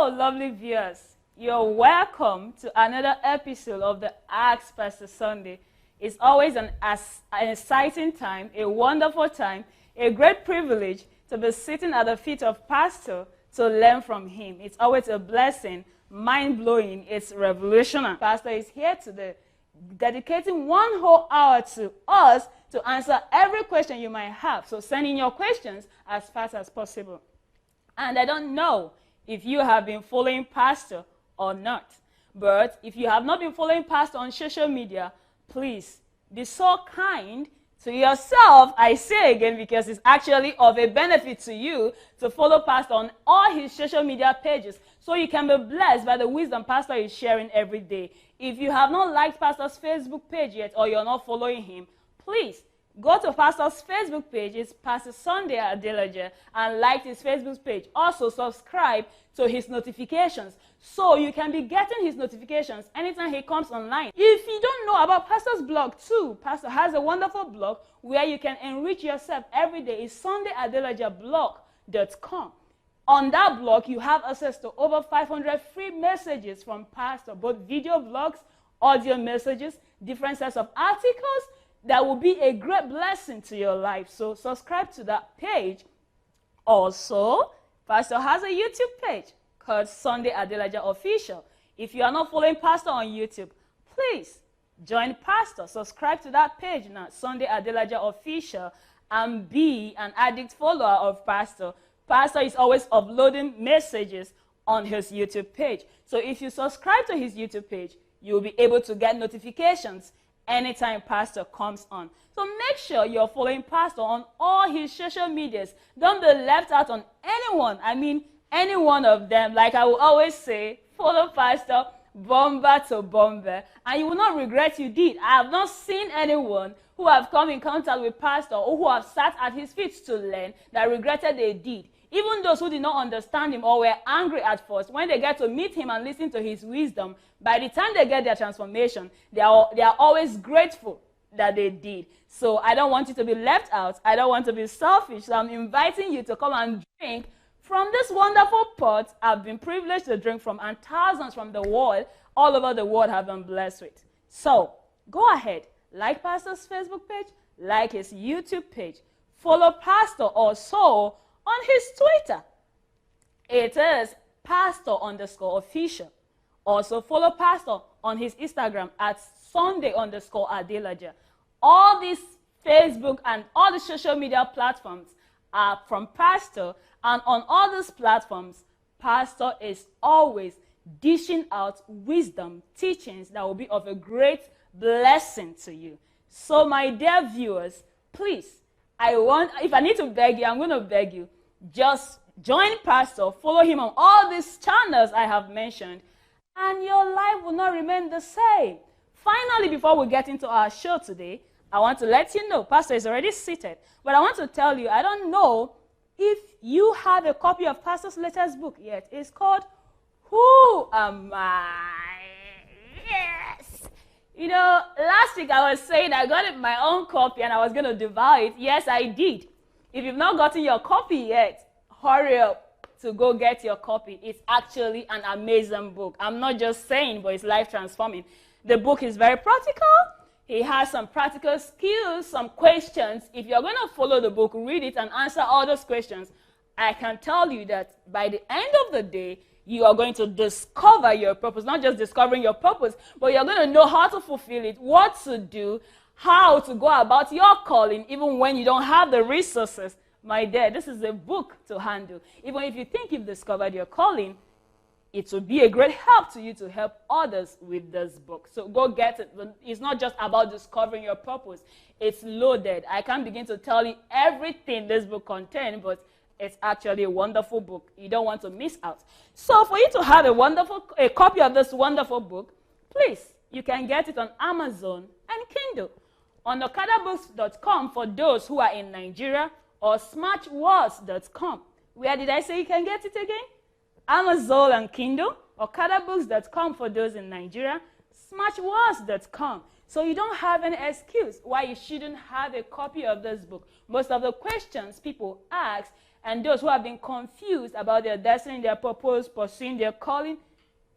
Hello, lovely viewers. You're welcome to another episode of the Ask Pastor Sunday. It's always an exciting time, a wonderful time, a great privilege to be sitting at the feet of Pastor to learn from him. It's always a blessing, mind-blowing, it's revolutionary. Pastor is here today, dedicating 1 whole hour to us to answer every question you might have. So send in your questions as fast as possible. And I don't know if you have been following Pastor or not, but if you have not been following Pastor on social media, please be so kind to yourself, I say again, because it's actually of a benefit to you to follow Pastor on all his social media pages so you can be blessed by the wisdom Pastor is sharing every day. If you have not liked Pastor's Facebook page yet or you're not following him, please go to Pastor's Facebook page. It's Pastor Sunday Adelaja, and like his Facebook page. Also subscribe to his notifications so you can be getting his notifications anytime he comes online. If you don't know about Pastor's blog too, Pastor has a wonderful blog where you can enrich yourself every day. It's sundayadelajablog.com. On that blog, you have access to over 500 free messages from Pastor, both video blogs, audio messages, different sets of articles that will be a great blessing to your life. So subscribe to that page. Also, Pastor has a YouTube page called Sunday Adelaja Official. If you are not following Pastor on YouTube, please join Pastor. Subscribe to that page now, Sunday Adelaja Official, and be an addict follower of Pastor. Pastor is always uploading messages on his YouTube page. So if you subscribe to his YouTube page, you'll be able to get notifications anytime Pastor comes on. So make sure you're following Pastor on all his social medias. Don't be left out on anyone. I mean, any one of them. Like I will always say, follow Pastor, bomber to bomber, and you will not regret you did. I have not seen anyone who have come in contact with Pastor or who have sat at his feet to learn that regretted they did. Even those who did not understand him or were angry at first, when they get to meet him and listen to his wisdom, by the time they get their transformation, they are always grateful that they did. So I don't want you to be left out. I don't want to be selfish. So I'm inviting you to come and drink from this wonderful pot I've been privileged to drink from, and thousands from the world, all over the world, have been blessed with. So go ahead, like Pastor's Facebook page, like his YouTube page, follow Pastor also on his Twitter. It is Pastor_official. Also follow Pastor on his Instagram at Sunday_Adelaja. All these Facebook and all the social media platforms are from Pastor, and on all these platforms, Pastor is always dishing out wisdom, teachings that will be of a great blessing to you. So my dear viewers, please, if I need to beg you, I'm going to beg you, just join Pastor, follow him on all these channels I have mentioned, and your life will not remain the same. Finally, before we get into our show today, I want to let you know, Pastor is already seated, but I want to tell you, I don't know if you have a copy of Pastor's latest book yet. It's called Who Am I? Yes! You know, last week I was saying I got my own copy and I was going to devour it. Yes, I did. If you've not gotten your copy yet, hurry up to go get your copy. It's actually an amazing book. I'm not just saying, but it's life-transforming. The book is very practical. He has some practical skills, some questions. If you're going to follow the book, read it, and answer all those questions, I can tell you that by the end of the day, you are going to discover your purpose. Not just discovering your purpose, but you're going to know how to fulfill it, what to do, how to go about your calling, even when you don't have the resources. My dear, this is a book to handle. Even if you think you've discovered your calling, it will be a great help to you to help others with this book. So go get it. It's not just about discovering your purpose. It's loaded. I can't begin to tell you everything this book contains, but it's actually a wonderful book. You don't want to miss out. So for you to have a copy of this wonderful book, please, you can get it on Amazon and Kindle. On okadabooks.com for those who are in Nigeria, or smartwords.com. Where did I say you can get it again? Amazon and Kindle, okadabooks.com for those in Nigeria, smartwords.com. So you don't have any excuse why you shouldn't have a copy of this book. Most of the questions people ask, And those who have been confused about their destiny, their purpose, pursuing their calling,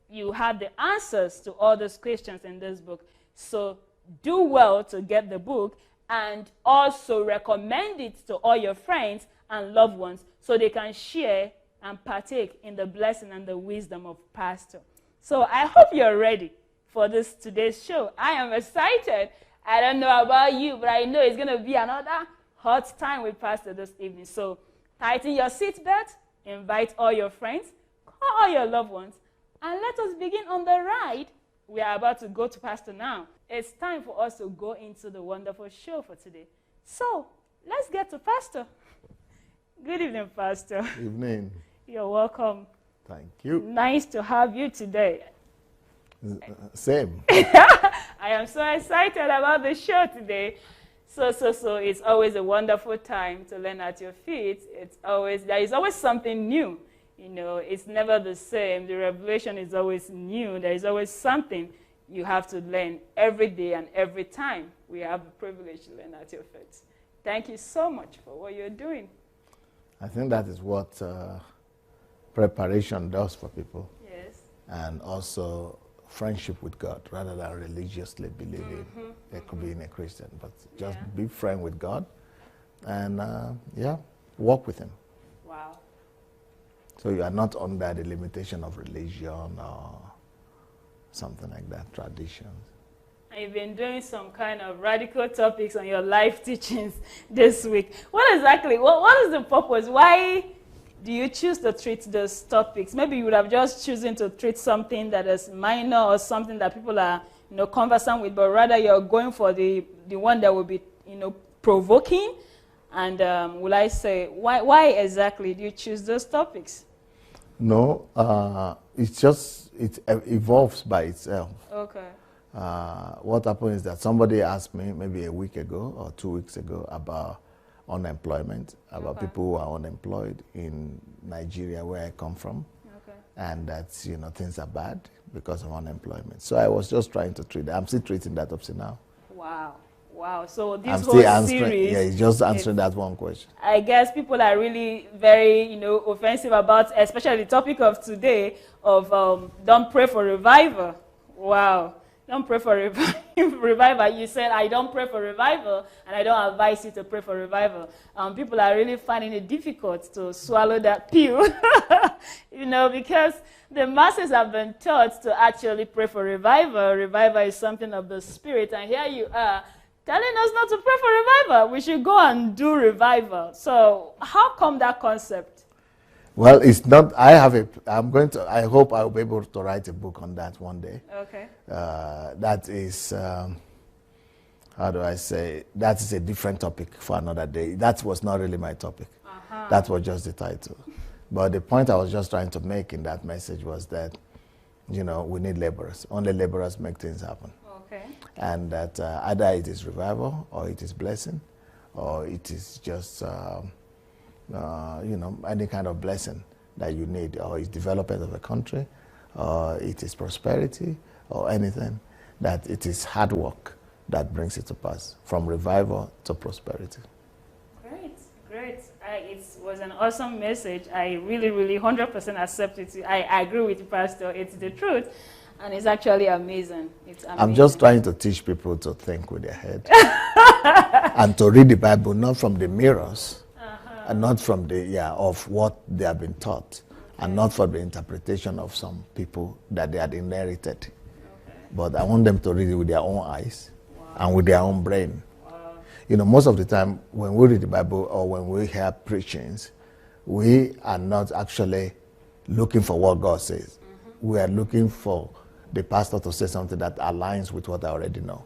you have the answers to all those questions in this book. So do well to get the book and also recommend it to all your friends and loved ones so they can share and partake in the blessing and the wisdom of Pastor. So I hope you're ready for today's show. I am excited. I don't know about you, but I know it's going to be another hot time with Pastor this evening. So tighten your seatbelt, invite all your friends, call all your loved ones, and let us begin on the ride. We are about to go to Pastor now. It's time for us to go into the wonderful show for today. So let's get to Pastor. Good evening, Pastor. Evening. You're welcome. Thank you. Nice to have you today. Same. I am so excited about the show today. So it's always a wonderful time to learn at your feet. There is always something new. You know, it's never the same. The revelation is always new. There is always something you have to learn every day and every time. We have the privilege to learn at your feet. Thank you so much for what you're doing. I think that is what preparation does for people. Yes. And also friendship with God rather than religiously believing. It could be in a Christian, but just be friend with God and walk with him. Wow. So you are not under the limitation of religion or something like that, traditions. And you've been doing some kind of radical topics on your life teachings this week. What is the purpose? Why do you choose to treat those topics? Maybe you would have just chosen to treat something that is minor or something that people are, conversant with, but rather you're going for the one that will be, provoking. And will I say, why exactly do you choose those topics? No, it evolves by itself. Okay. What happened is that somebody asked me maybe a week ago or 2 weeks ago about unemployment, about people who are unemployed in Nigeria, where I come from, and that things are bad because of unemployment. So I was just trying to treat that. I'm still treating that up to now. Wow. So this I'm whole still answering. series, Yeah, it's just answering that one question. I guess people are really very, offensive about, especially the topic of today of don't pray for revival. Wow. Don't pray for revival. You said, I don't pray for revival, and I don't advise you to pray for revival. People are really finding it difficult to swallow that pill, because the masses have been taught to actually pray for revival. Revival is something of the spirit, and here you are telling us not to pray for revival. We should go and do revival. So how come that concept? Well, it's not. I hope I'll be able to write a book on that one day. Okay. That is, how do I say? That is a different topic for another day. That was not really my topic. That was just the title. But the point I was just trying to make in that message was that, we need laborers. Only laborers make things happen. Okay. And that either it is revival, or it is blessing, or it is just any kind of blessing that you need, or it's development of a country, or it is prosperity, or anything, that it is hard work that brings it to pass, from revival to prosperity. Great. It was an awesome message. I really, 100% accept it. I agree with you, Pastor. It's the truth, and it's actually amazing. I'm just trying to teach people to think with their head and to read the Bible not from the mirrors, and not from of what they have been taught, and not for the interpretation of some people that they had inherited. But I want them to read it with their own eyes and with their own brain. Most of the time when we read the Bible or when we hear preachings, we are not actually looking for what God says. We are looking for the pastor to say something that aligns with what I already know.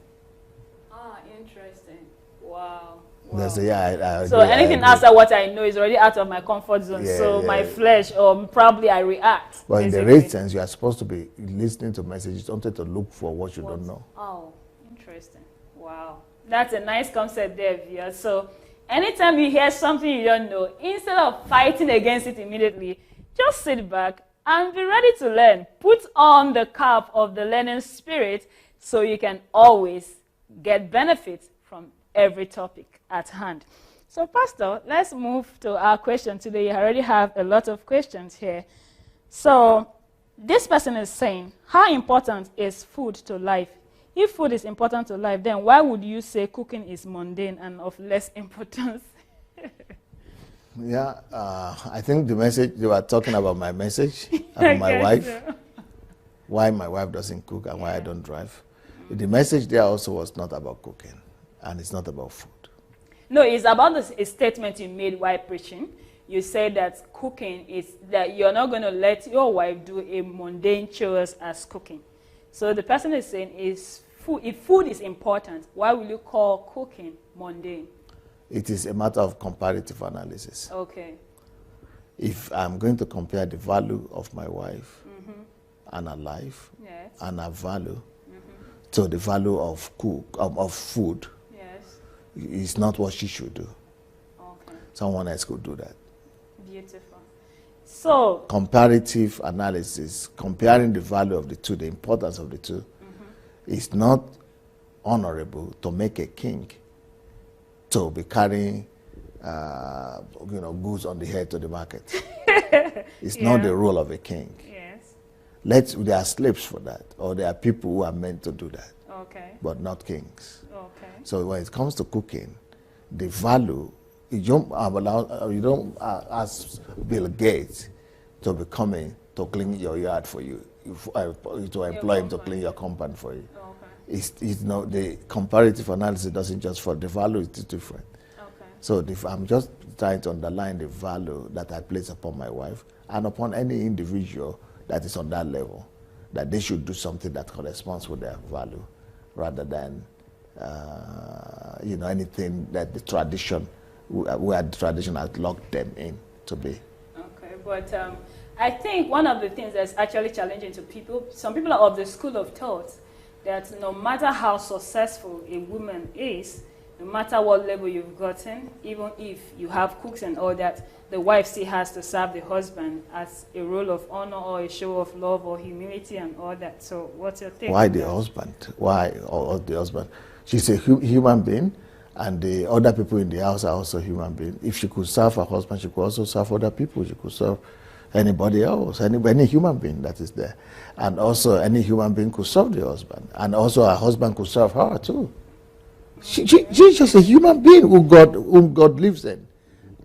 Interesting. Wow. I so agree, anything after what I know is already out of my comfort zone. My flesh, probably I react. But in the right sense, you are supposed to be listening to messages, don't to look for what you don't know. Oh, interesting. Wow. That's a nice concept there, Via. So anytime you hear something you don't know, instead of fighting against it immediately, just sit back and be ready to learn. Put on the cap of the learning spirit so you can always get benefit from every topic at hand. So, Pastor, let's move to our question today. You already have a lot of questions here. So, this person is saying, how important is food to life? If food is important to life, then why would you say cooking is mundane and of less importance? Yeah, I think the message, they were talking about my message, about my wife, So. why my wife doesn't cook and why I don't drive. The message there also was not about cooking, and it's not about food. No, it's about a statement you made while preaching. You said that cooking is that you're not going to let your wife do a mundane chores as cooking. So the person is saying, if food is important, why will you call cooking mundane? It is a matter of comparative analysis. Okay. If I'm going to compare the value of my wife and her life Yes. and her value to the value of food, Yes. it's not what she should do. Okay. Someone else could do that. Beautiful. So, Comparative analysis, comparing the value of the two, the importance of the two, is not honorable to make a king to be carrying goods on the head to the market. It's not the role of a king. yes. There are slaves for that, or there are people who are meant to do that, Okay. but not kings. Okay. So when it comes to cooking, the value, you don't ask Bill Gates to be coming to clean your yard for you, to employ him to clean your compound for you. Okay. The comparative analysis doesn't just for the value, it's different. Okay. So I'm just trying to underline the value that I place upon my wife and upon any individual that is on that level, that they should do something that corresponds with their value rather than anything that the tradition, where the tradition has locked them in to be. Okay, but I think one of the things that's actually challenging to people, some people are of the school of thought that no matter how successful a woman is, no matter what level you've gotten, even if you have cooks and all that, the wife still has to serve the husband as a role of honor or a show of love or humility and all that. So what's your take? Why the husband? Why or the husband? She's a human being, and the other people in the house are also human beings. If she could serve her husband, she could also serve other people. She could serve anybody else, any human being that is there. And also any human being could serve the husband. And also her husband could serve her too. She's just a human being whom God lives in.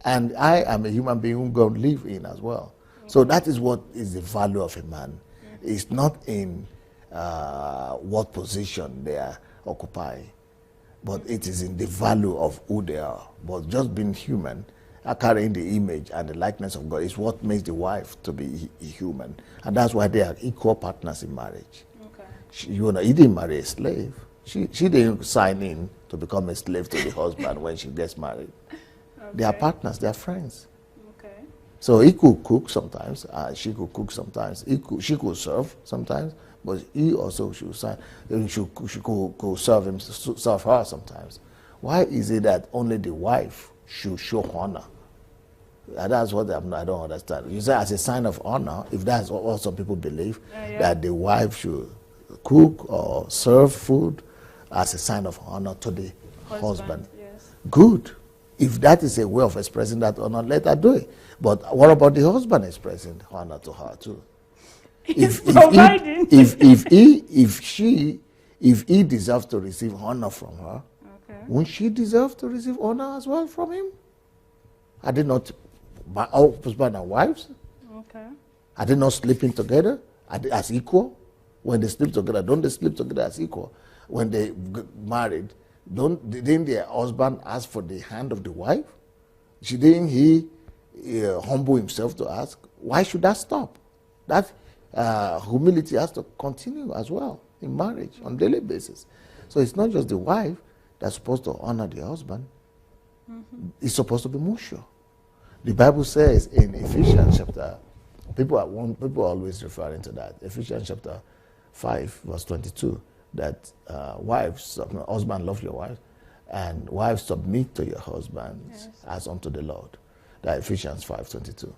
And I am a human being whom God lives in as well. So that is what is the value of a man. It's not in what position they are occupying, but it is in the value of who they are. But just being human, carrying the image and the likeness of God is what makes the wife to be human. And that's why they are equal partners in marriage. Okay. He didn't marry a slave. She didn't sign in to become a slave to the husband when she gets married. Okay. They are partners, they are friends. Okay. So he could cook sometimes, she could cook sometimes, she could serve sometimes, but he also should could serve her sometimes. Why is it that only the wife should show honor? That's what I don't understand. You say as a sign of honor, if that's what some people believe, that the wife should cook or serve food as a sign of honor to the husband. Yes. Good. If that is a way of expressing that honor, let her do it. But what about the husband expressing honor to her too? If he deserves to receive honor from her, Okay. won't she deserve to receive honor as well from him? Are they not husband and wives? Okay. Are they not sleeping together as equal? When they sleep together, don't they sleep together as equal? When they get married, didn't their husband ask for the hand of the wife? Didn't he humble himself to ask? Why should that stop? That humility has to continue as well in marriage on a daily basis. So it's not just the wife that's supposed to honor the husband. It's supposed to be mutual. The Bible says in Ephesians chapter, people are always referring to that. Ephesians chapter 5 verse 22, that husband love your wife, and wives submit to your husbands as unto the Lord. That Ephesians 5:22.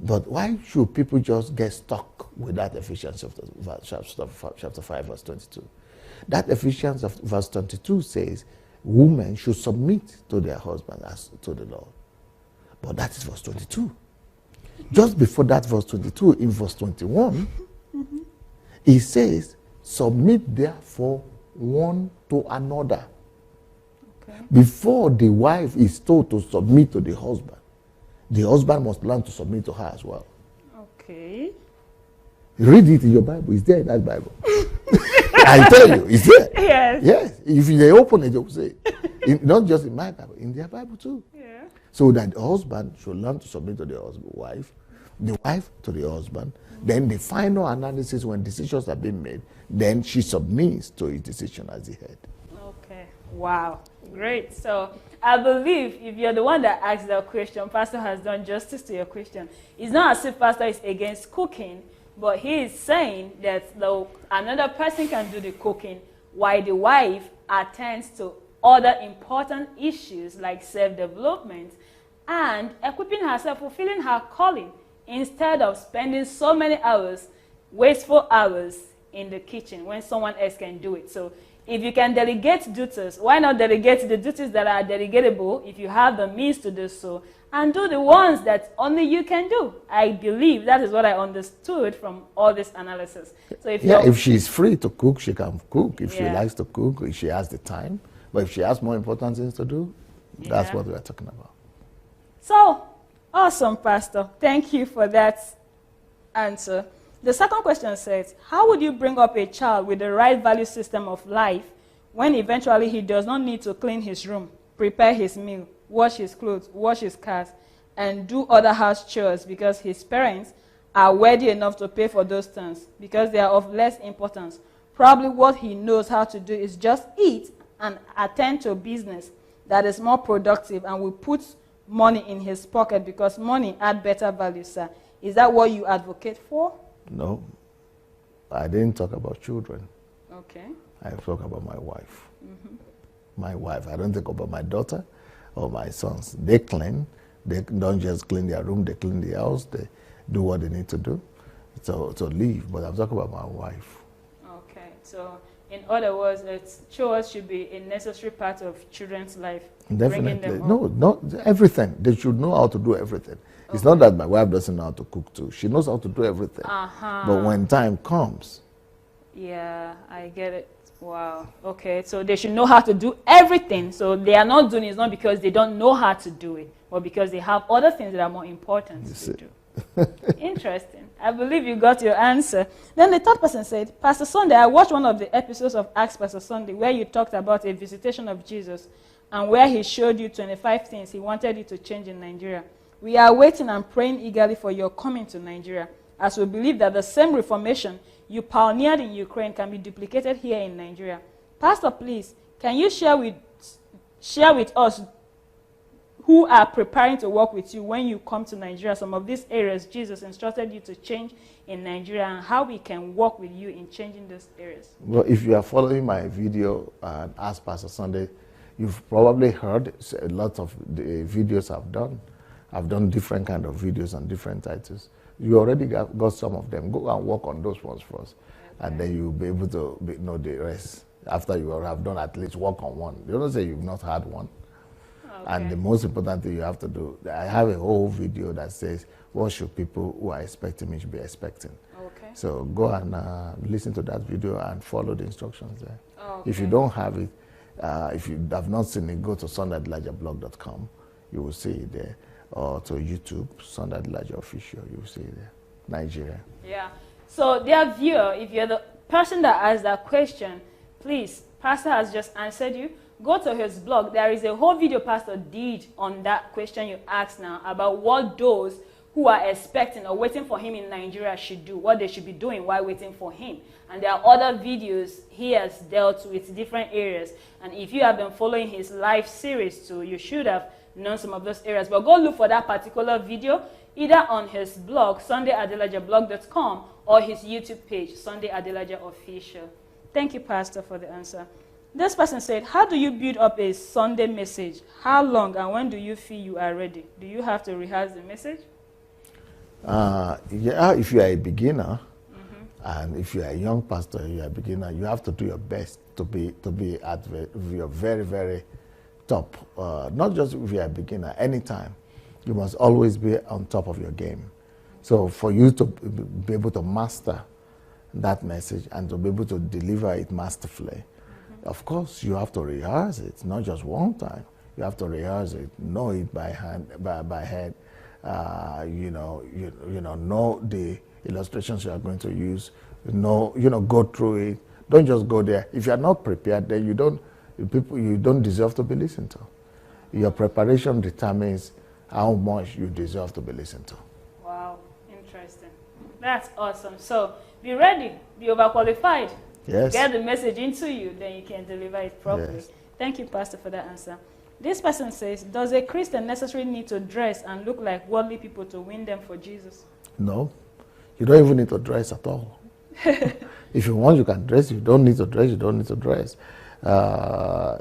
But why should people just get stuck with that Ephesians chapter 5 verse 22? That Ephesians verse 22 says women should submit to their husband as to the Lord. But that is verse 22. Just before that verse 22, in verse 21, he says, submit therefore one to another. Okay. Before the wife is told to submit to the husband must learn to submit to her as well. Okay. Read it in your Bible. It's there in that Bible. I tell you, it's there. Yes. Yes. If they open it, they will say, not just in my Bible, in their Bible too. Yeah. So that the husband should learn to submit to the wife to the husband. Then the final analysis, when decisions are being made, then she submits to his decision as the head. Okay. Wow. Great. So I believe if you're the one that asked that question, Pastor has done justice to your question. It's not as if Pastor is against cooking, but he is saying that another person can do the cooking while the wife attends to other important issues like self-development and equipping herself, fulfilling her calling, instead of spending so many hours, wasteful hours in the kitchen when someone else can do it. So if you can delegate duties, why not delegate the duties that are delegatable if you have the means to do so, and do the ones that only you can do? I believe that is what I understood from all this analysis. So if she's free to cook, she can cook. If she likes to cook, if she has the time. But if she has more important things to do, that's what we are talking about. So, awesome, Pastor. Thank you for that answer. The second question says, how would you bring up a child with the right value system of life when eventually he does not need to clean his room, prepare his meal, wash his clothes, wash his cars, and do other house chores because his parents are worthy enough to pay for those things because they are of less importance? Probably what he knows how to do is just eat and attend to business that is more productive and will put money in his pocket because money adds better value, sir. Is that what you advocate for? No, I didn't talk about children. Okay. I talk about my wife. My wife. I don't talk about my daughter or my sons. They clean. They don't just clean their room. They clean the house. They do what they need to do to live. But I'm talking about my wife. Okay. So, in other words, chores should be a necessary part of children's life. Definitely. No, not everything. They should know how to do everything. Okay. It's not that my wife doesn't know how to cook too. She knows how to do everything. But when time comes. Yeah, I get it. Wow. Okay, so they should know how to do everything. So they are not doing it, it's not because they don't know how to do it, but because they have other things that are more important to do. Interesting. I believe you got your answer. Then the third person said, Pastor Sunday, I watched one of the episodes of Ask Pastor Sunday where you talked about a visitation of Jesus and where he showed you 25 things he wanted you to change in Nigeria. We are waiting and praying eagerly for your coming to Nigeria, as we believe that the same reformation you pioneered in Ukraine can be duplicated here in Nigeria. Pastor, please, can you share with us who are preparing to work with you when you come to Nigeria, some of these areas Jesus instructed you to change in Nigeria, and how we can work with you in changing those areas? Well, if you are following my video and Ask Pastor Sunday, you've probably heard a lot of the videos I've done. I've done different kind of videos on different titles. You already got some of them. Go and work on those ones first. Okay. And then you'll be able to know the rest after you have done at least work on one. You don't say you've not had one. Okay. And the most important thing you have to do, I have a whole video that says, what should people who are expecting me should be expecting? Okay. So go and listen to that video and follow the instructions there. Okay. If you don't have it, if you have not seen it, go to SundayAdelajablog.com. You will see it there. Or to YouTube, Sunday Adelaja Official, you will see it there. Nigeria. Yeah. So, dear viewer, if you're the person that asked that question, please, Pastor has just answered you. Go to his blog. There is a whole video Pastor did on that question you asked now about what those who are expecting or waiting for him in Nigeria should do, what they should be doing while waiting for him. And there are other videos he has dealt with different areas. And if you have been following his live series too, you should have known some of those areas. But go look for that particular video either on his blog, SundayAdelajablog.com, or his YouTube page, Sunday Adelaja Official. Thank you, Pastor, for the answer. This person said, how do you build up a Sunday message? How long and when do you feel you are ready? Do you have to rehearse the message? Yeah, if you are a beginner, And if you're a young pastor, you're a beginner, you have to do your best to be at your very, very top. Not just if you're a beginner, anytime. You must always be on top of your game. So for you to be able to master that message and to be able to deliver it masterfully, of course, you have to rehearse it, not just one time. You have to rehearse it, know it by head. Know the illustrations you are going to use. Go through it. Don't just go there. If you are not prepared, then you don't deserve to be listened to. Your preparation determines how much you deserve to be listened to. Wow, interesting. That's awesome. So be ready, be overqualified. Yes. Get the message into you, then you can deliver it properly. Yes. Thank you, Pastor, for that answer. This person says, does a Christian necessarily need to dress and look like worldly people to win them for Jesus? No. You don't even need to dress at all. If you want, you can dress. If you don't need to dress, you don't need to dress.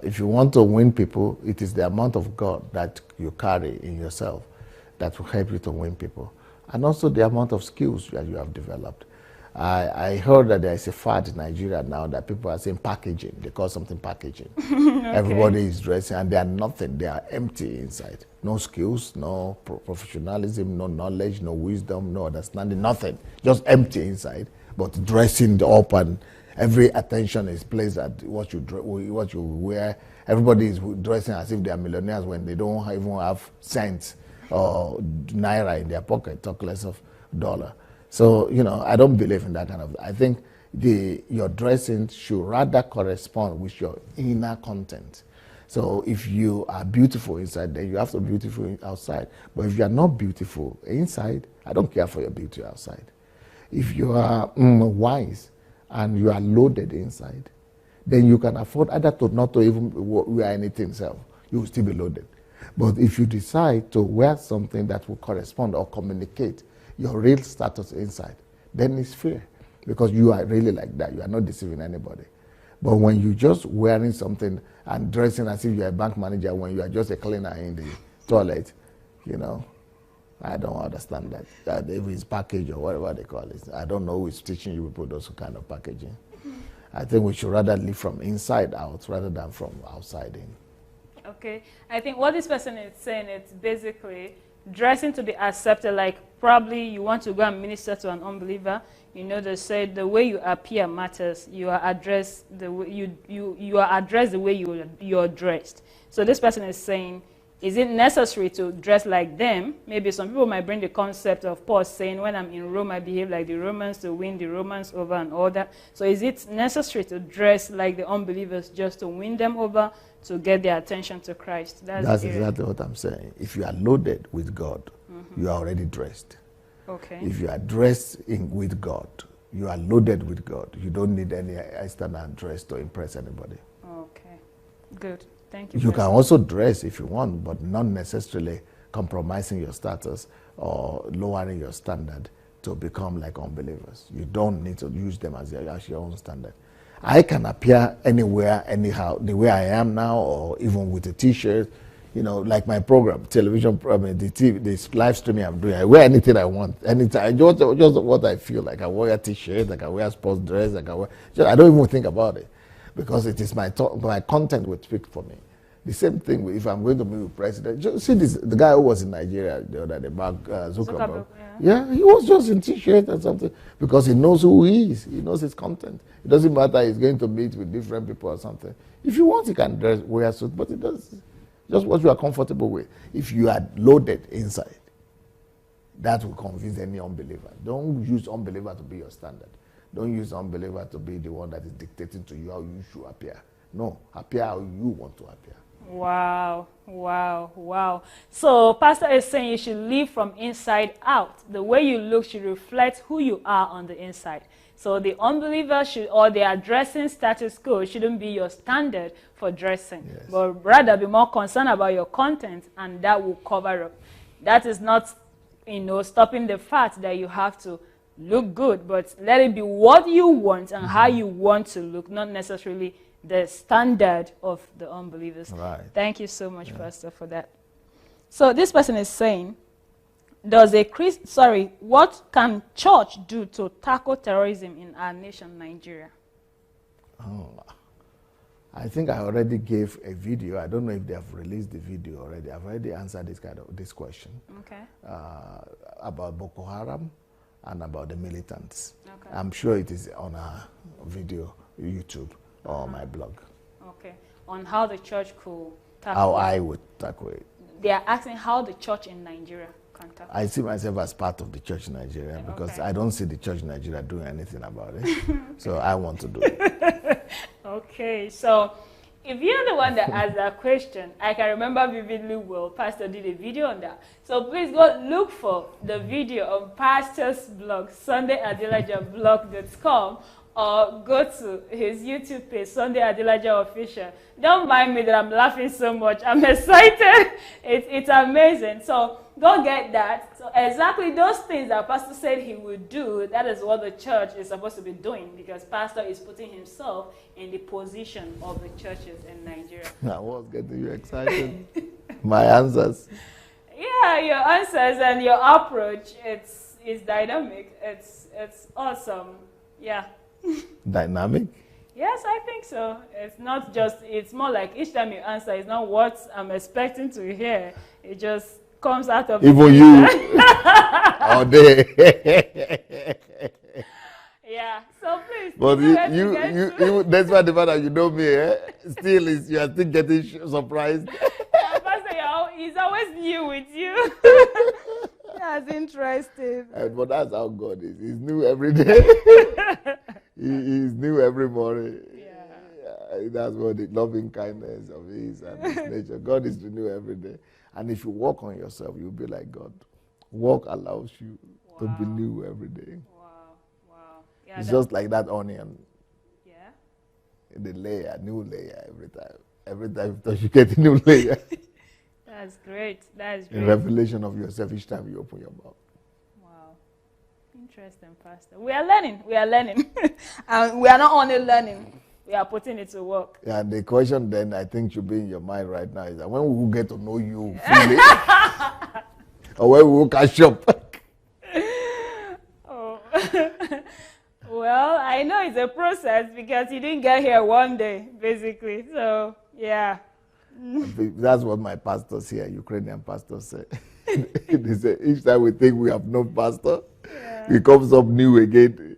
If you want to win people, it is the amount of God that you carry in yourself that will help you to win people. And also the amount of skills that you have developed. I heard that there is a fad in Nigeria now that people are saying packaging. They call something packaging. Okay. Everybody is dressing and they are nothing. They are empty inside. No skills, no professionalism, no knowledge, no wisdom, no understanding, nothing. Just empty inside, but dressing up and every attention is placed at what you wear. Everybody is dressing as if they are millionaires when they don't even have cents or naira in their pocket, talk less of dollar. So, I don't believe in that kind of. I think your dressing should rather correspond with your inner content. So if you are beautiful inside, then you have to be beautiful outside. But if you are not beautiful inside, I don't care for your beauty outside. If you are wise and you are loaded inside, then you can afford either not to even wear anything else. You will still be loaded. But if you decide to wear something that will correspond or communicate your real status inside, then it's fair because you are really like that. You are not deceiving anybody. But when you just wearing something and dressing as if you're a bank manager when you are just a cleaner in the toilet, I don't understand that. If it's package or whatever they call it, I don't know who is teaching you people those kind of packaging. I think we should rather live from inside out rather than from outside in. Okay. I think what this person is saying, it's basically dressing to be accepted, like probably you want to go and minister to an unbeliever, they said the way you appear matters. You are addressed the way you are addressed the way you're dressed. So this person is saying, is it necessary to dress like them? Maybe some people might bring the concept of Paul saying, when I'm in Rome, I behave like the Romans to win the Romans over and all that. So is it necessary to dress like the unbelievers just to win them over, to get their attention to Christ? That's exactly what I'm saying. If you are loaded with God, you are already dressed. Okay. If you are dressed with God, you are loaded with God. You don't need any external dress to impress anybody. Okay. Good. Thank you. You can also dress if you want, but not necessarily compromising your status or lowering your standard to become like unbelievers. You don't need to use them as your own standard. I can appear anywhere, anyhow, the way I am now, or even with a T-shirt, like my program, television program, this live streaming I'm doing. I wear anything I want, anytime. Just what I feel like. I wear a T-shirt, I can wear a sports dress, I don't even think about it because it is my content would speak for me. The same thing if I'm going to meet with president. Just see the guy who was in Nigeria the other day, Zuckerberg. Yeah, he was just in T-shirt and something because he knows who he is. He knows his content. It doesn't matter he's going to meet with different people or something. If you want, he can wear a suit, but it does just what you are comfortable with. If you are loaded inside, that will convince any unbeliever. Don't use unbeliever to be your standard. Don't use unbeliever to be the one that is dictating to you how you should appear. No, appear how you want to appear. Wow, wow, wow. So Pastor is saying you should live from inside out. The way you look should reflect who you are on the inside. So the unbeliever or their dressing status quo shouldn't be your standard for dressing, yes, but rather be more concerned about your content, and that will cover up. That is not, stopping the fact that you have to look good, but let it be what you want and how you want to look, not necessarily the standard of the unbelievers. Right. Thank you so much, Pastor, for that. So this person is saying, what can church do to tackle terrorism in our nation, Nigeria? Oh, I think I already gave a video. I don't know if they have released the video already. I've already answered this question. Okay. About Boko Haram and about the militants. Okay. I'm sure it is on our video, YouTube, or my blog. Okay. On how the church could tackle How I would tackle it. They are asking how the church in Nigeria can tackle I see myself as part of the church in Nigeria because okay. I don't see the church in Nigeria doing anything about it. So I want to do it. Okay, so if you're the one that asked that question, I can remember vividly well, Pastor did a video on that. So please go look for the video on Pastor's blog, SundayAdelajablog.com, or go to his YouTube page, Sunday Adelaja Official. Don't mind me that I'm laughing so much. I'm excited. It's amazing. So go get that. So exactly those things that Pastor said he would do, that is what the church is supposed to be doing, because Pastor is putting himself in the position of the churches in Nigeria. I was getting you excited. My answers. Yeah, your answers and your approach, it's dynamic. It's awesome. Yeah. Dynamic? Yes, I think so. It's not just, it's more like each time you answer, it's not what I'm expecting to hear. It just comes out of even you. All day. Yeah, so please. But you that's why the fact that you know me, still you are still getting surprised. Yeah, Pastor, he's always new with you. That's interesting. But that's how God is. He's new every day. He's new every morning. Yeah. That's what the loving kindness of His and His nature. God is new every day. And if you work on yourself, you'll be like God. Work allows you to be new every day. Wow. Yeah, it's just like that onion. Yeah. The layer, new layer every time. Every time you touch, you get a new layer. That's great. That's great. A revelation of yourself each time you open your mouth. Wow. Interesting, Pastor. We are learning. And we are not only learning, we are putting it to work. Yeah, the question then I think should be in your mind right now is that when we will get to know you fully, or when we will catch up. Oh. Well, I know it's a process because you didn't get here one day, basically. So, yeah. That's what my pastors here, Ukrainian pastors, say. They say each time we think we have no pastor, he comes up new again.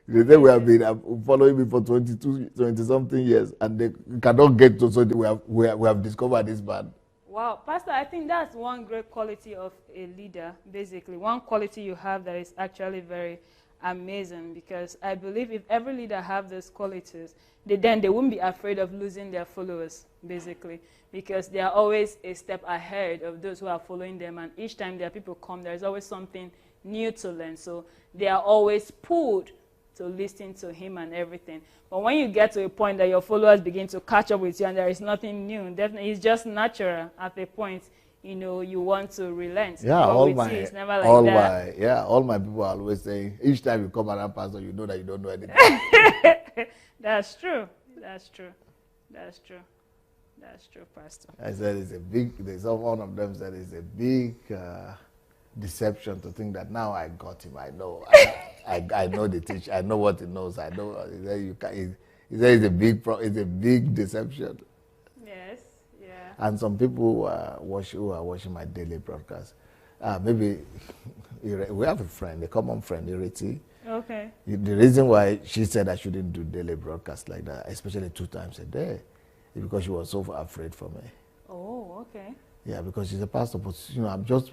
They say we have been following me for 20-something years, and they cannot get to, so we have discovered this man. Wow, Pastor, I think that's one great quality of a leader, basically. One quality you have that is actually very amazing, because I believe if every leader have those qualities, then they wouldn't be afraid of losing their followers, basically, because they are always a step ahead of those who are following them, and each time their people come, there's always something new to learn, so they are always pulled to listen to him and everything. But when you get to a point that your followers begin to catch up with you and there is nothing new, definitely it's just natural at a point, you want to relent. Yeah, all my people are always saying, each time you come around, Pastor, you know that you don't know anything. That's true, Pastor. I said one of them said it's a big deception to think that now I got him. I know. I know the teacher. I know what he knows. I know. He said it's a big deception. Yes. Yeah. And some people who are watching my daily broadcast, maybe we have a friend, a common friend, Iriti. Okay. The reason why she said I shouldn't do daily broadcasts like that, especially 2 times a day, is because she was so afraid for me. Oh, okay. Yeah, because she's a pastor, but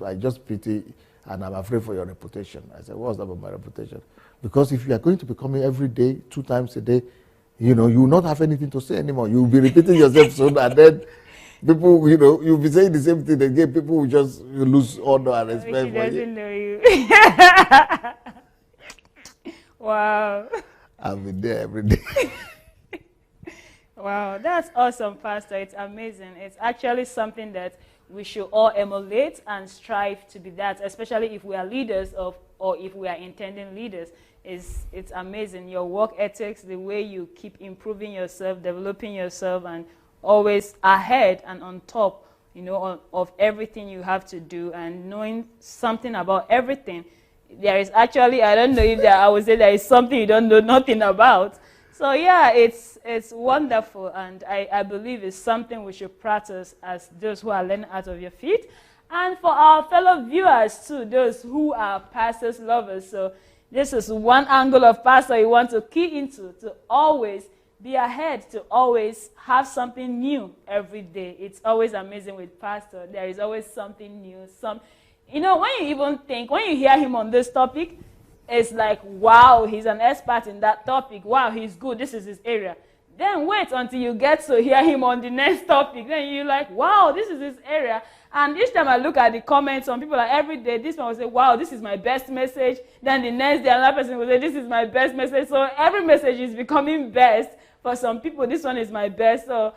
I just pity, and I'm afraid for your reputation. I said, what's about my reputation? Because if you are going to be coming every day, 2 times a day, you will not have anything to say anymore. You'll be repeating yourself soon, and then people, you'll be saying the same thing again. People will just lose honor and respect for you. She doesn't know you. Wow. I've been there every day. Wow, that's awesome, Pastor. It's amazing. It's actually something that we should all emulate and strive to be that, especially if we are leaders or if we are intending leaders. It's amazing. Your work ethics, the way you keep improving yourself, developing yourself, and always ahead and on top of everything you have to do, and knowing something about everything. There is actually, I don't know if I would say there is something you don't know nothing about. So yeah, it's wonderful, and I believe it's something we should practice as those who are learning out of your feet. And for our fellow viewers too, those who are pastors lovers. So this is one angle of pastor you want to key into, to always be ahead, to always have something new every day. It's always amazing with pastor. There is always something new. When you even think, when you hear him on this topic, it's like, wow, he's an expert in that topic. Wow, he's good. This is his area. Then wait until you get to hear him on the next topic. Then you're like, wow, this is his area. And each time I look at the comments, some people are every day, this one will say, wow, this is my best message. Then the next day, another person will say, this is my best message. So every message is becoming best. For some people, this one is my best. So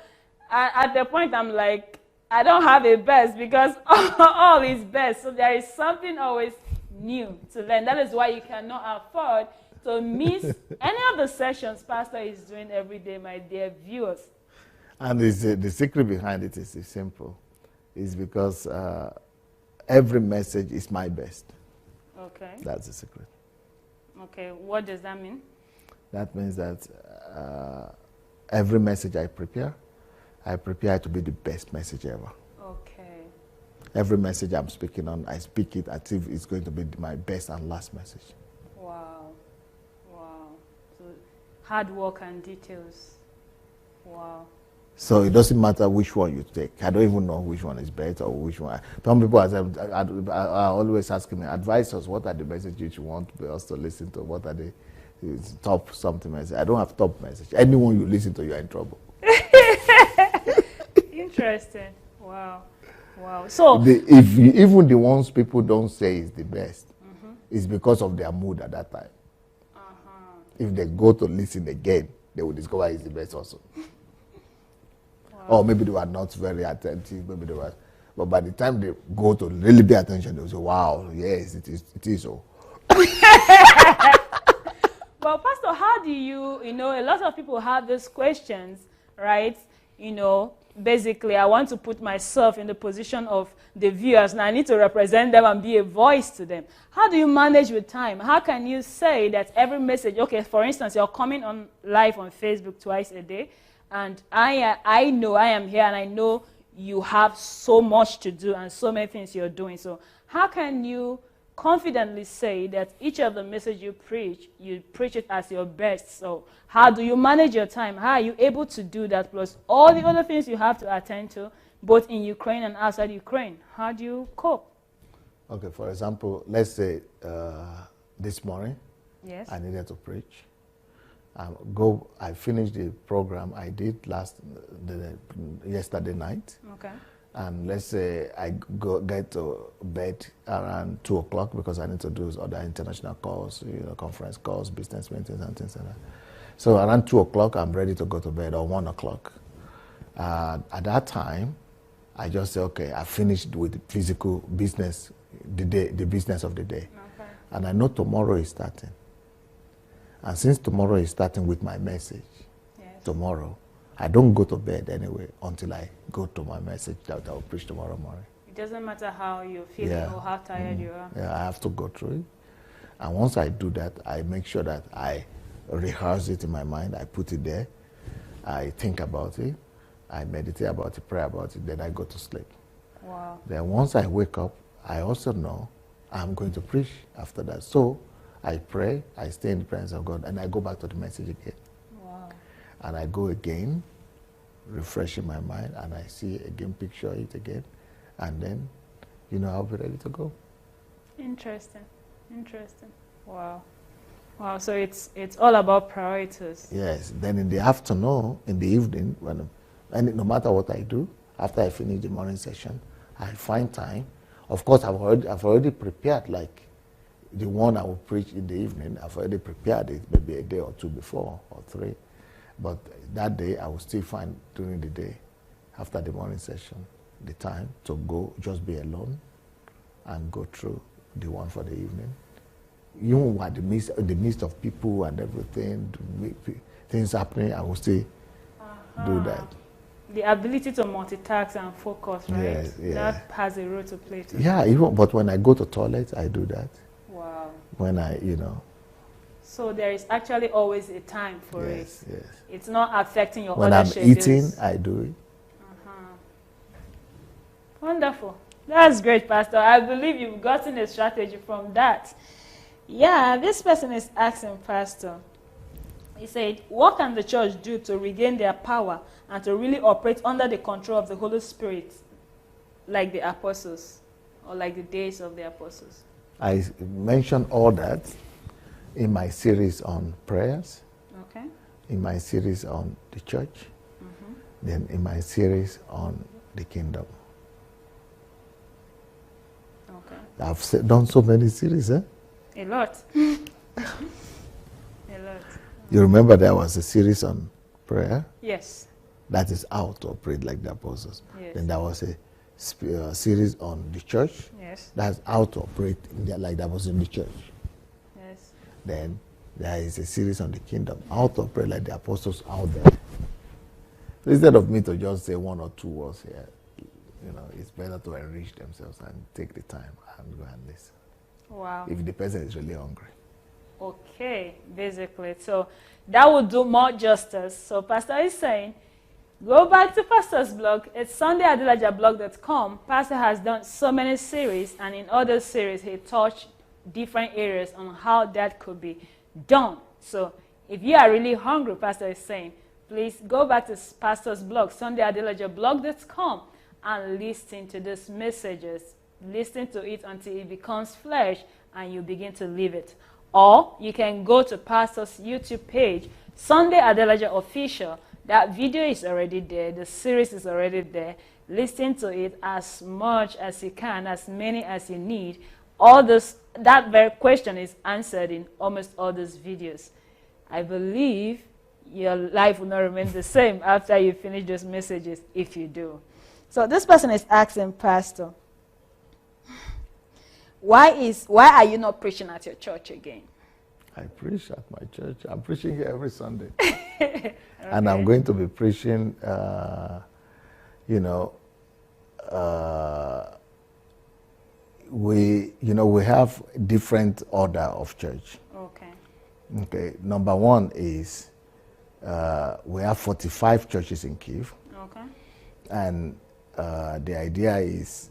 at the point, I'm like, I don't have a best, because all is best. So there is something always new to learn. That is why you cannot afford to miss any of the sessions Pastor is doing every day, my dear viewers. And the secret behind it is simple. It's because every message is my best. Okay. That's the secret. Okay, what does that mean? That means that every message I prepare to be the best message ever. Okay. Every message I'm speaking on, I speak it as if it's going to be my best and last message. Wow. Wow. So hard work and details. Wow. So it doesn't matter which one you take. I don't even know which one is better or which one. Some people are always asking me, advise us, what are the messages you want us to listen to? What are the top something message? I don't have top message. Anyone you listen to, you're in trouble. Interesting. Wow. Wow. So even the ones people don't say is the best, it's because of their mood at that time. If they go to listen again, they will discover it's the best also. Or maybe they were not very attentive, maybe they were, but by the time they go to really pay attention, they'll say, wow, yes, it is so. Well, Pastor, how do you, a lot of people have these questions, right? Basically, I want to put myself in the position of the viewers, and I need to represent them and be a voice to them. How do you manage with time? How can you say that every message, okay, for instance, you're coming on live on Facebook twice a day, and I know I am here, and I know you have so much to do and so many things you're doing. So how can you confidently say that each of the messages you preach it as your best? So how do you manage your time? How are you able to do that, plus all the other things you have to attend to, both in Ukraine and outside Ukraine? How do you cope? Okay, for example, let's say this morning, yes, I needed to preach. I finished the program I did yesterday night. Okay. And let's say I get to bed around 2 o'clock because I need to do other international calls, conference calls, business meetings, and things like that. So around 2 o'clock, I'm ready to go to bed, or 1 o'clock. At that time, I just say, okay, I finished with the physical business, the business of the day. Okay. And I know tomorrow is starting. And since tomorrow is starting with my message, yes, tomorrow, I don't go to bed anyway until I go to my message that I'll preach tomorrow morning. It doesn't matter how you're feeling or how tired you are. Yeah, I have to go through it. And once I do that, I make sure that I rehearse it in my mind. I put it there. I think about it. I meditate about it, pray about it. Then I go to sleep. Wow. Then once I wake up, I also know I'm going to preach after that. So I pray, I stay in the presence of God, and I go back to the message again. Wow. And I go again, refreshing my mind, and I see again, picture it again, and then, I'll be ready to go. Interesting. Wow. Wow, so it's all about priorities. Yes. Then in the afternoon, in the evening, no matter what I do, after I finish the morning session, I find time. Of course, I've already prepared, like the one I will preach in the evening. I've already prepared it maybe a day or two before, or 3. But that day, I will still find during the day, after the morning session, the time to go, just be alone, and go through the one for the evening. Even at the midst of people and everything, things happening, I will still do that. The ability to multitask and focus, right? Yes, yeah. That has a role to play too. Yeah, even, but when I go to toilet, I do that. Wow. When I, you know. So there is actually always a time for it. Yes, yes. It's not affecting your When other I'm schedules. eating, I do it. Wonderful. That's great, Pastor. I believe you've gotten a strategy from that. Yeah, this person is asking, Pastor. He said, what can the church do to regain their power and to really operate under the control of the Holy Spirit like the apostles or like the days of the apostles? I mentioned all that in my series on prayers, Okay. in my series on the church, then in my series on the kingdom. Okay. I've done so many series, eh? A lot. A lot. You remember there was a series on prayer? Yes. That is how to operate like the apostles. Yes. Then there was a series on the church. Yes. That's how to operate like that was in the church. Yes. Then there is a series on the kingdom, how to operate like the apostles out there. So instead of me to just say one or two words here, you know, it's better to enrich themselves and take the time and go and listen. Wow. If the person is really hungry. Okay, basically. So that would do more justice. So Pastor is saying, go back to Pastor's blog. It's SundayAdelajablog.com. Pastor has done so many series, and in other series, he touched different areas on how that could be done. So if you are really hungry, Pastor is saying, please go back to Pastor's blog, SundayAdelajablog.com, and listen to these messages. Listen to it until it becomes flesh and you begin to live it. Or you can go to Pastor's YouTube page, Sunday Adelaja Official. That video is already there. The series is already there. Listen to it as much as you can, as many as you need. All this, that very question is answered in almost all those videos. I believe your life will not remain the same after you finish those messages, if you do. So this person is asking, Pastor, why are you not preaching at your church again? I preach at my church. I'm preaching here every Sunday. Okay. And I'm going to be preaching, we have different order of church. Okay. Okay. Number one is we have 45 churches in Kyiv. Okay. And the idea is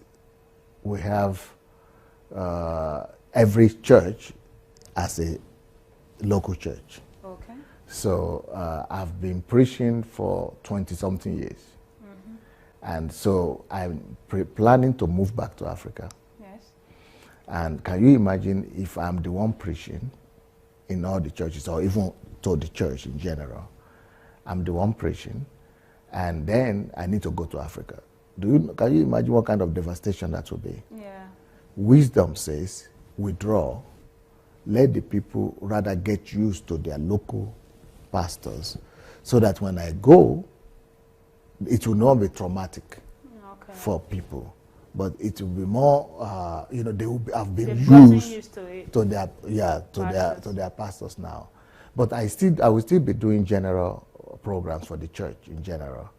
we have every church as a local church. Okay. So I've been preaching for 20-something years. And so I'm planning to move back to Africa. Yes. And can you imagine if I'm the one preaching in all the churches, or even to the church in general? I'm the one preaching, and then I need to go to Africa. Can you imagine what kind of devastation that will be? Yeah. Wisdom says, withdraw, let the people rather get used to their local pastors, so that when I go, it will not be traumatic for people, but it will be more, they will have been used to their pastors now. But I will still be doing general programs for the church in general.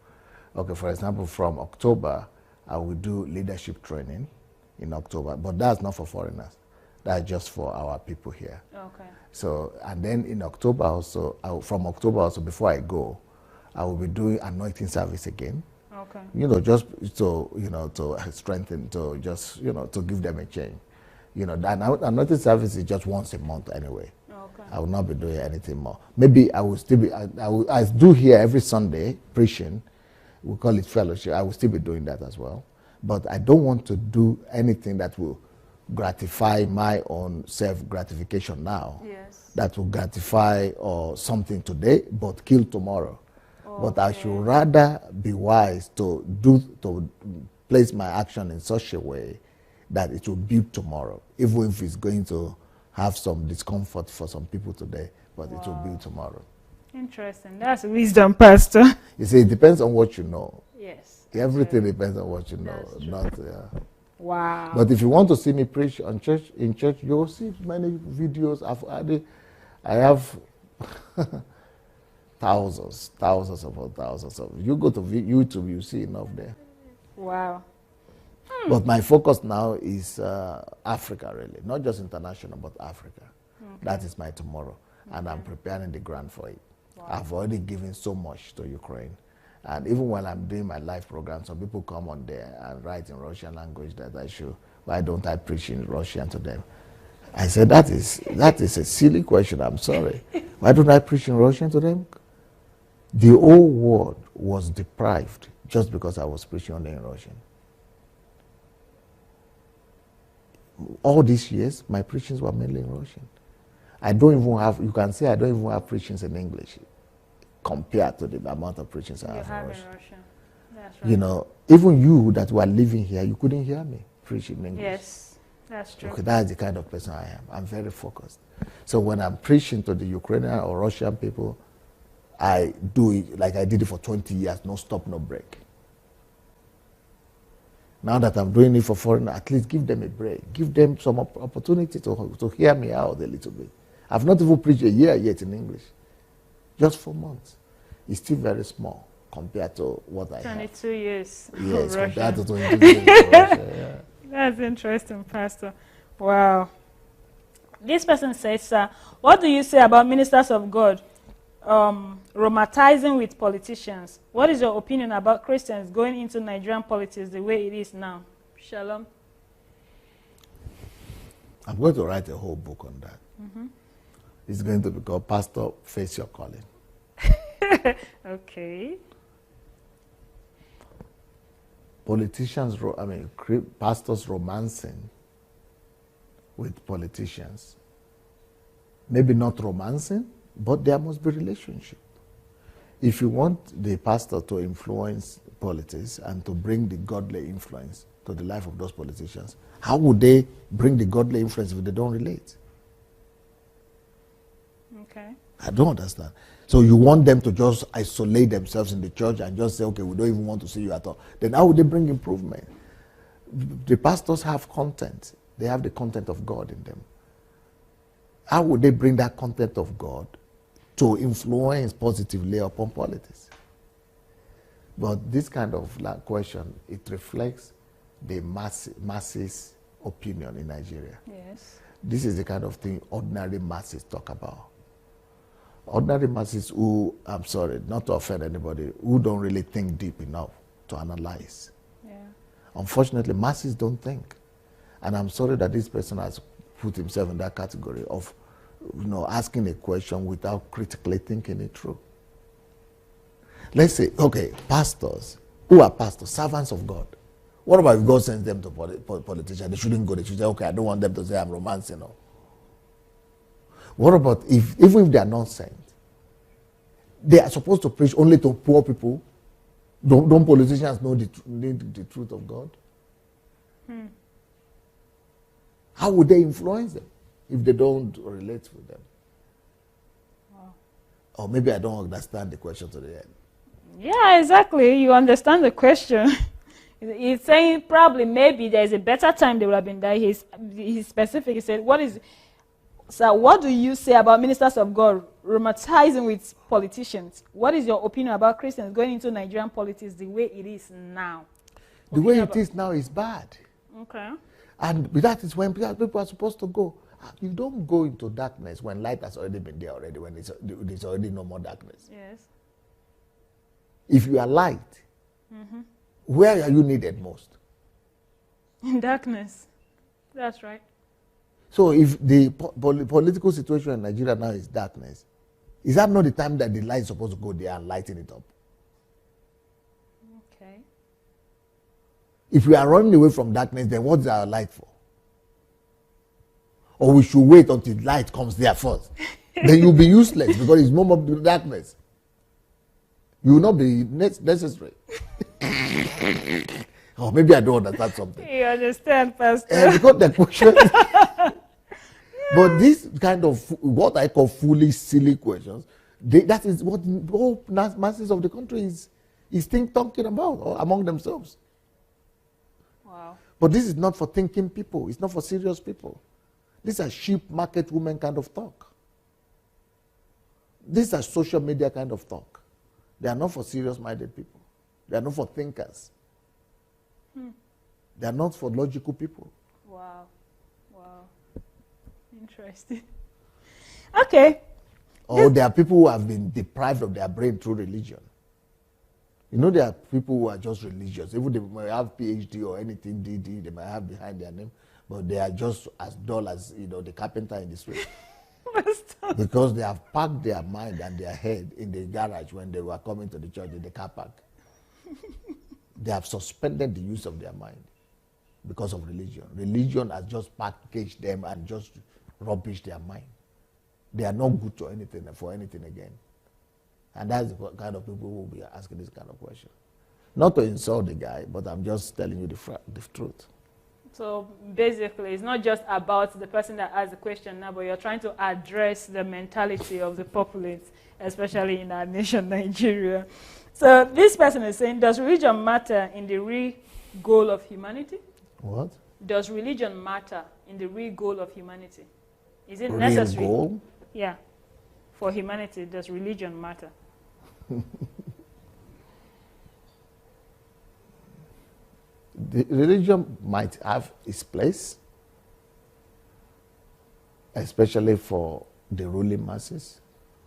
Okay, for example, from October, I will do leadership training in October, but that's not for foreigners. That's just for our people here. Okay. So, and then in October also, from October also, before I go, I will be doing anointing service again. Okay. Just to strengthen, to give them a change. The anointing service is just once a month anyway. Okay. I will not be doing anything more. Maybe I will still be, I do here every Sunday preaching. We call it fellowship. I will still be doing that as well. But I don't want to do anything that will gratify my own self-gratification now. Yes. That will gratify or something today, but kill tomorrow. Okay. But I should rather be wise to place my action in such a way that it will build tomorrow, even if it's going to have some discomfort for some people today, but it will build tomorrow. Interesting. That's wisdom, Pastor. You see, it depends on what you know. Yes. Everything depends on what you know. Not. Wow. But if you want to see me preach in church, you'll see many videos. I have thousands upon thousands of. You go to YouTube, you see enough there. Wow. But my focus now is Africa, really, not just international, but Africa. Okay. That is my tomorrow, and I'm preparing the ground for it. Wow. I've already given so much to Ukraine, and even when I'm doing my live program, some people come on there and write in Russian language that I should. Why don't I preach in Russian to them? I said that is a silly question. I'm sorry. Why don't I preach in Russian to them? The whole world was deprived just because I was preaching only in Russian. All these years, my preachings were mainly in Russian. I don't even have, you can say I don't even have preachings in English compared to the amount of preachings I have in Russian. That's right. You know, even you that were living here, you couldn't hear me preach in English. Yes, that's true. Okay, that's the kind of person I am. I'm very focused. So when I'm preaching to the Ukrainian or Russian people, I do it like I did it for 20 years, no stop, no break. Now that I'm doing it for foreigners, at least give them a break. Give them some opportunity to hear me out a little bit. I've not even preached a year yet in English. Just 4 months. It's still very small compared to what I have. 22 years. Yes, compared to 22 years in Russia. Yeah. That's interesting, Pastor. Wow. This person says, what do you say about ministers of God romanticizing with politicians? What is your opinion about Christians going into Nigerian politics the way it is now? Shalom. I'm going to write a whole book on that. Mm-hmm. It's going to be called Pastor, Face Your Calling. Okay. Politicians, pastors romancing with politicians. Maybe not romancing, but there must be relationship. If you want the pastor to influence politics and to bring the godly influence to the life of those politicians, how would they bring the godly influence if they don't relate? Okay. I don't understand. So you want them to just isolate themselves in the church and just say, okay, we don't even want to see you at all. Then how would they bring improvement? The pastors have content. They have the content of God in them. How would they bring that content of God to influence positively upon politics? But this kind of question, it reflects the masses' opinion in Nigeria. Yes. This is the kind of thing ordinary masses talk about. Ordinary masses who, I'm sorry, not to offend anybody, who don't really think deep enough to analyze. Yeah. Unfortunately, masses don't think. And I'm sorry that this person has put himself in that category of, asking a question without critically thinking it through. Let's say, okay, pastors. Who are pastors? Servants of God. What about if God sends them to politicians? They shouldn't go. They should say, okay, I don't want them to say I'm romancing. No. What about even if they are not sent? They are supposed to preach only to poor people. Don't politicians know the truth of God? How would they influence them if they don't relate with them? Wow. Or maybe I don't understand the question to the end. Yeah, exactly. You understand the question. He's saying probably maybe there's a better time they would have been there. He's specific. He said, what do you say about ministers of God romanticizing with politicians? What is your opinion about Christians going into Nigerian politics the way it is now? The way it is now is bad. Okay. And that is when people are supposed to go. You don't go into darkness when light has already been there already, when there's already no more darkness. Yes. If you are light, where are you needed most? In darkness. That's right. So if the political situation in Nigeria now is darkness, is that not the time that the light is supposed to go there and lighten it up? Okay. If we are running away from darkness, then what is our light for? Or we should wait until light comes there first. Then you'll be useless because it's no more darkness. You will not be necessary. Or maybe I don't understand something. You understand, Pastor. Because the question but this kind of what I call foolish, silly questions, that is what all masses of the country is talking about or among themselves. Wow. But this is not for thinking people. It's not for serious people. These are sheep market women kind of talk. These are social media kind of talk. They are not for serious-minded people. They are not for thinkers. They are not for logical people. Wow. Wow. Interesting. Okay. Or there are people who have been deprived of their brain through religion. You know, there are people who are just religious. Even they might have PhD or anything, DD, they might have behind their name, but they are just as dull as, the carpenter in the street. Because they have packed their mind and their head in the garage when they were coming to the church in the car park. They have suspended the use of their mind because of religion. Religion has just packaged them and just rubbished their mind. They are not good to anything for anything again. And that's the kind of people who will be asking this kind of question. Not to insult the guy, but I'm just telling you the truth. So basically, it's not just about the person that asked the question now, but you're trying to address the mentality of the populace, especially in our nation, Nigeria. So this person is saying, does religion matter in the real goal of humanity? What? Does religion matter in the real goal of humanity? Is it Real necessary? goal? Yeah. For humanity, does religion matter? The religion might have its place, especially for the ruling masses.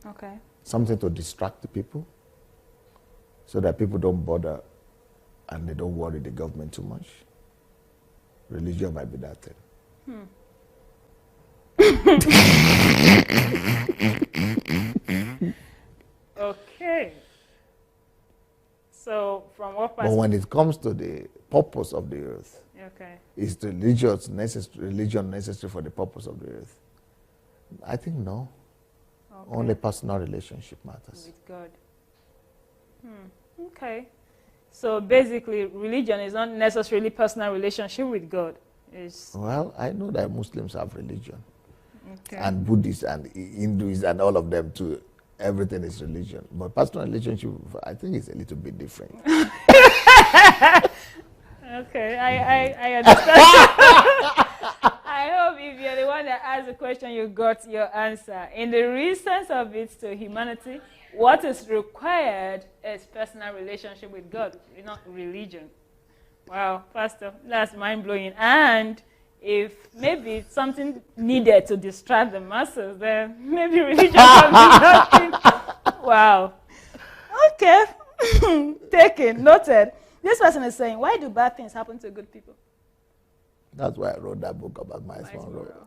Okay. Something to distract the people so that people don't bother and they don't worry the government too much. Religion might be that thing. Okay. So from what But perspective? when it comes to the purpose of the earth, Okay. is the religion necessary for the purpose of the earth? I think no. Okay. Only personal relationship matters. With God. Okay. So basically, religion is not necessarily personal relationship with God. It's Well, I know that Muslims have religion, okay. and Buddhists and Hindus and all of them too. Everything is religion. But personal relationship, I think, is a little bit different. Okay, I understand. I hope if you're the one that asked the question, you got your answer. In the real sense of it to humanity, what is required is personal relationship with God, not religion. Wow, Pastor, that's mind-blowing. And if maybe something needed to distract the masses, then maybe religion can be nothing. Wow. Okay. Taken, noted. This person is saying, why do bad things happen to good people? That's why I wrote that book about Miles Miles Monroe.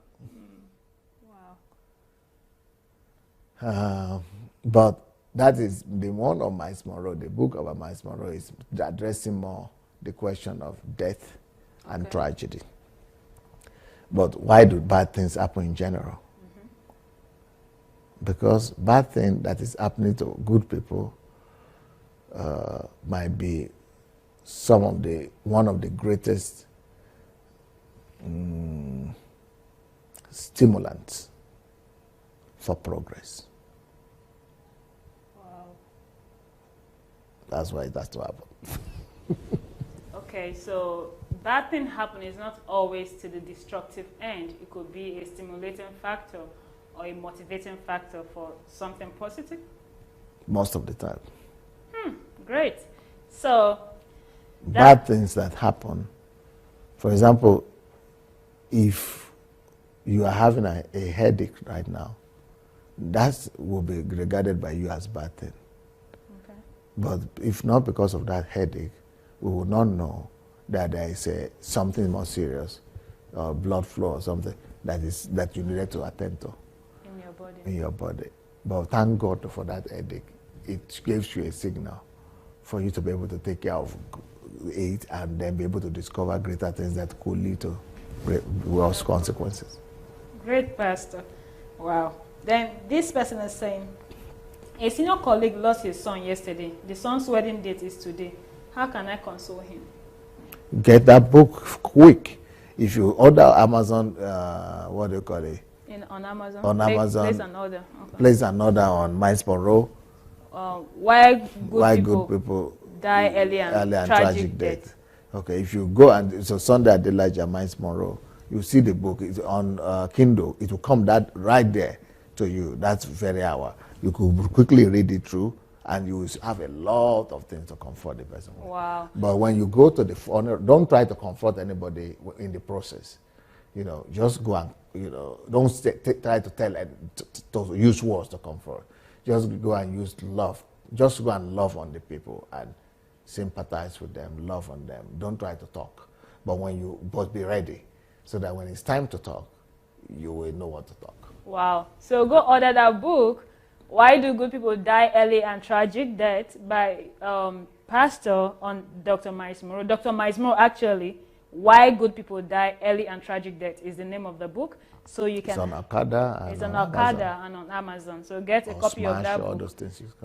Wow. But that is the one of Miles Monroe. The book about Miles Monroe is addressing more the question of death and tragedy. But why do bad things happen in general? Because bad thing that is happening to good people might be one of the greatest stimulants for progress. Wow. That's why it has to happen. Okay, so bad thing happen is not always to the destructive end. It could be a stimulating factor or a motivating factor for something positive. Most of the time. Great. So Bad things that happen. For example, if you are having a headache right now, that will be regarded by you as bad thing. okay. But if not because of that headache, we will not know that there is something more serious, blood flow or something that you needed to attend to in your body. But thank God for that headache. It gives you a signal for you to be able to take care of it and then be able to discover greater things that could lead to worse consequences. Great, Pastor. Wow. Then this person is saying, a senior colleague lost his son yesterday. The son's wedding date is today. How can I console him? Get that book quick. If you order Amazon, what do you call it? On Amazon? On Amazon. Place an order. Okay. Place an order on Miles Monroe. Why good people die early and tragic death. Okay, if you go and so Sunday Adelaja, Miles Monroe, you see the book. It's on Kindle. It will come that right there to you. That's very hour. You could quickly read it through, and you will have a lot of things to comfort the person with. Wow. But when you go to the phone, don't try to comfort anybody in the process. Just go and, don't try to tell and to use words to comfort. Just go and use love. Just go and love on the people and sympathize with them, love on them. Don't try to talk. But be ready so that when it's time to talk, you will know what to talk. Wow. So go order that book, Why Do Good People Die Early and Tragic Death, by Pastor on Dr. Miles Monroe. Dr. Miles Monroe, actually, Why Good People Die Early and Tragic Death is the name of the book. So you can. It's on Okada. It's on Okada and on Amazon. So get a copy of that book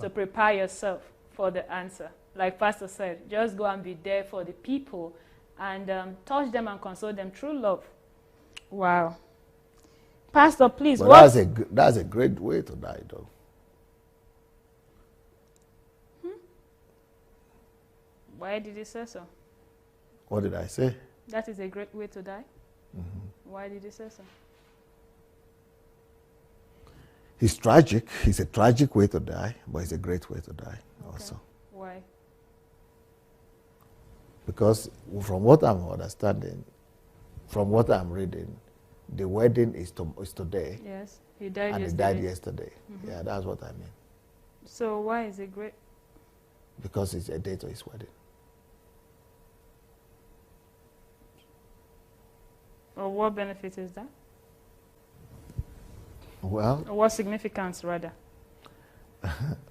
to prepare yourself for the answer. Like Pastor said, just go and be there for the people and touch them and console them through love. Wow. Pastor, please. But that's a great way to die, though. Why did he say so? What did I say? That is a great way to die. Mm-hmm. Why did he say so? It's tragic. It's a tragic way to die, but it's a great way to die also. Why? Because from what I'm understanding, from what I'm reading, the wedding is today. Yes, he died and yesterday. He died yesterday. Mm-hmm. Yeah, that's what I mean. So why is it great? Because it's a day to his wedding. Or what benefit is that? Well, or what significance, rather?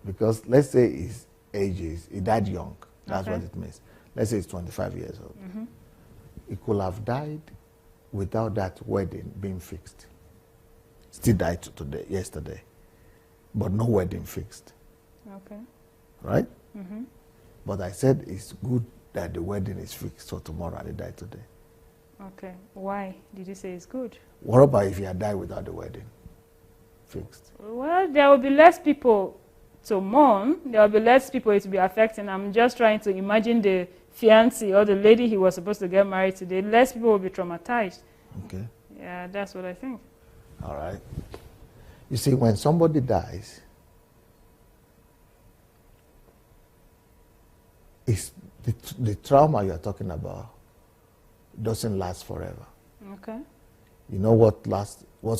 Because let's say his age he died young. That's what it means. Let's say he's 25 years old. Mm-hmm. He could have died without that wedding being fixed. Still died yesterday, but no wedding fixed. Okay. Right? Mm-hmm. But I said it's good that the wedding is fixed, so tomorrow and he died today. Okay. Why did you say it's good? What about if he had died without the wedding fixed? Well, there will be less people to mourn. There will be less people it will be affecting. I'm just trying to imagine the fiancé or the lady he was supposed to get married today. Less people will be traumatized. Okay. Yeah, that's what I think. All right. You see, when somebody dies, the trauma you're talking about doesn't last forever. Okay. You know what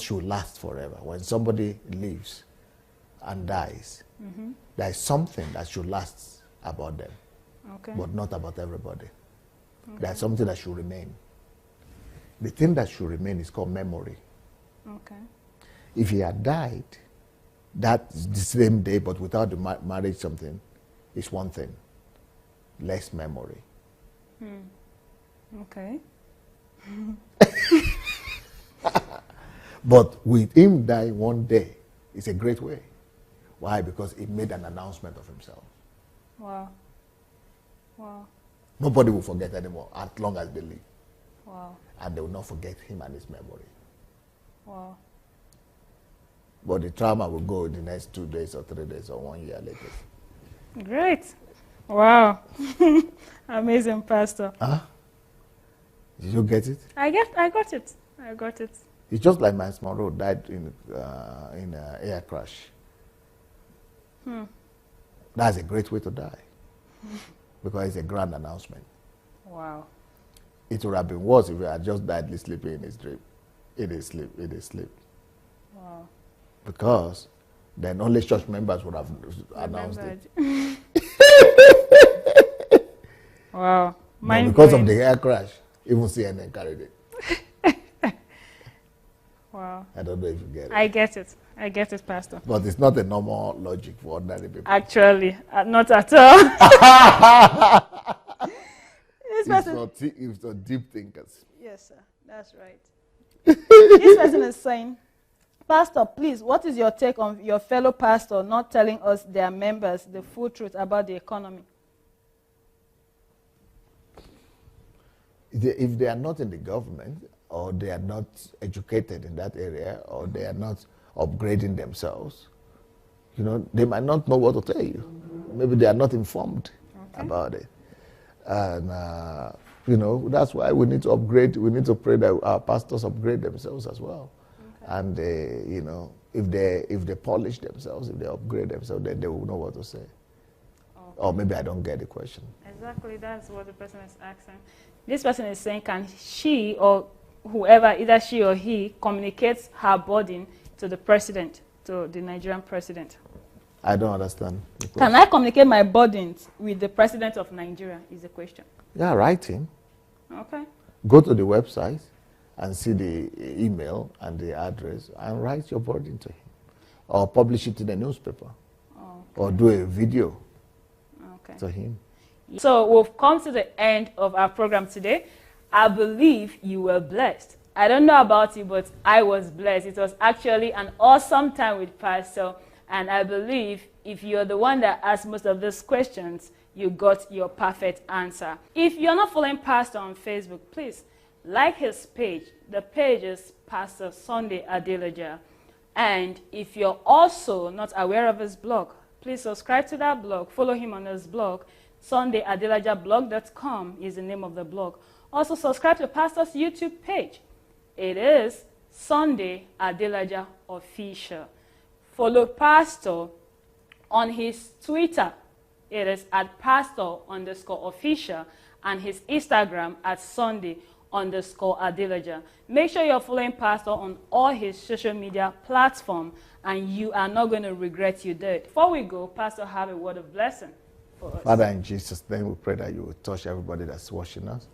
should last forever? When somebody lives and dies, mm-hmm. there is something that should last about them, but not about everybody. Okay. There's something that should remain. The thing that should remain is called memory. Okay. If he had died that the same day, but without the marriage something, is one thing. Less memory. Okay. But with him dying one day, it's a great way. Why? Because he made an announcement of himself. Wow. Wow. Nobody will forget anymore as long as they live. Wow. And they will not forget him and his memory. Wow. But the trauma will go in the next 2 days or 3 days or 1 year later. Great. Wow. Amazing, Pastor. Huh? Did you get it? I got it. I got it. It's just like Miles Monroe died in an air crash. That's a great way to die. Because it's a grand announcement. Wow. It would have been worse if he had just died sleeping in his dream. In his sleep. Wow. Because then only church members would have announced it. Wow. Because of the air crash, even CNN carried it. Wow. I don't know if you get it. I get it. I get it, Pastor. But it's not a normal logic for ordinary people. Actually, not at all. It's for deep thinkers. Yes, sir. That's right. This person is saying, Pastor, please, what is your take on your fellow pastor not telling us, their members, the full truth about the economy? If they are not in the government, or they are not educated in that area, or they are not upgrading themselves, they might not know what to tell you. Maybe they are not informed about it. And, that's why we need to upgrade. We need to pray that our pastors upgrade themselves as well. And they, you know, if they polish themselves, if they upgrade themselves, then they will know what to say. Okay. Or maybe I don't get the question. Exactly, that's what the person is asking. This person is saying, can she or whoever, either she or he, communicates her burden to the president, to the Nigerian president? I don't understand. Can I communicate my burdens with the president of Nigeria, is the question. Yeah, write him. Okay. Go to the website and see the email and the address and write your burden to him. Or publish it in the newspaper. Okay. Or do a video to him. So we've come to the end of our program today. I believe you were blessed. I don't know about you, but I was blessed. It was actually an awesome time with Pastor. And I believe if you're the one that asked most of these questions, you got your perfect answer. If you're not following Pastor on Facebook, please like his page. The page is Pastor Sunday Adelaja. And if you're also not aware of his blog, please subscribe to that blog. Follow him on his blog. SundayAdelajablog.com is the name of the blog. Also subscribe to Pastor's YouTube page. It is Sunday Adelaja Official. Follow Pastor on his Twitter. It is at pastor_official and his Instagram at Sunday_Adelaja. Make sure you're following Pastor on all his social media platforms and you are not going to regret you did. Before we go, Pastor, have a word of blessing for us. Father, in Jesus' name, we pray that you will touch everybody that's watching us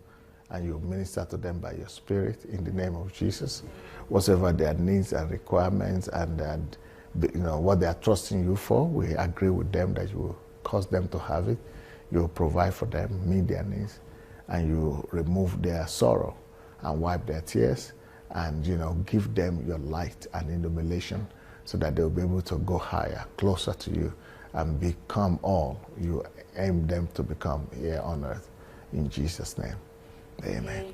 and you minister to them by your Spirit in the name of Jesus. Whatever their needs and requirements and you know, what they are trusting you for, we agree with them that you will cause them to have it. You will provide for them, meet their needs, and you will remove their sorrow and wipe their tears and, you know, give them your light and illumination so that they'll be able to go higher, closer to you, and become all you aim them to become here on earth. In Jesus' name, amen. Amen.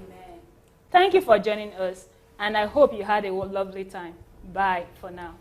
Thank you for joining us, and I hope you had a lovely time. Bye for now.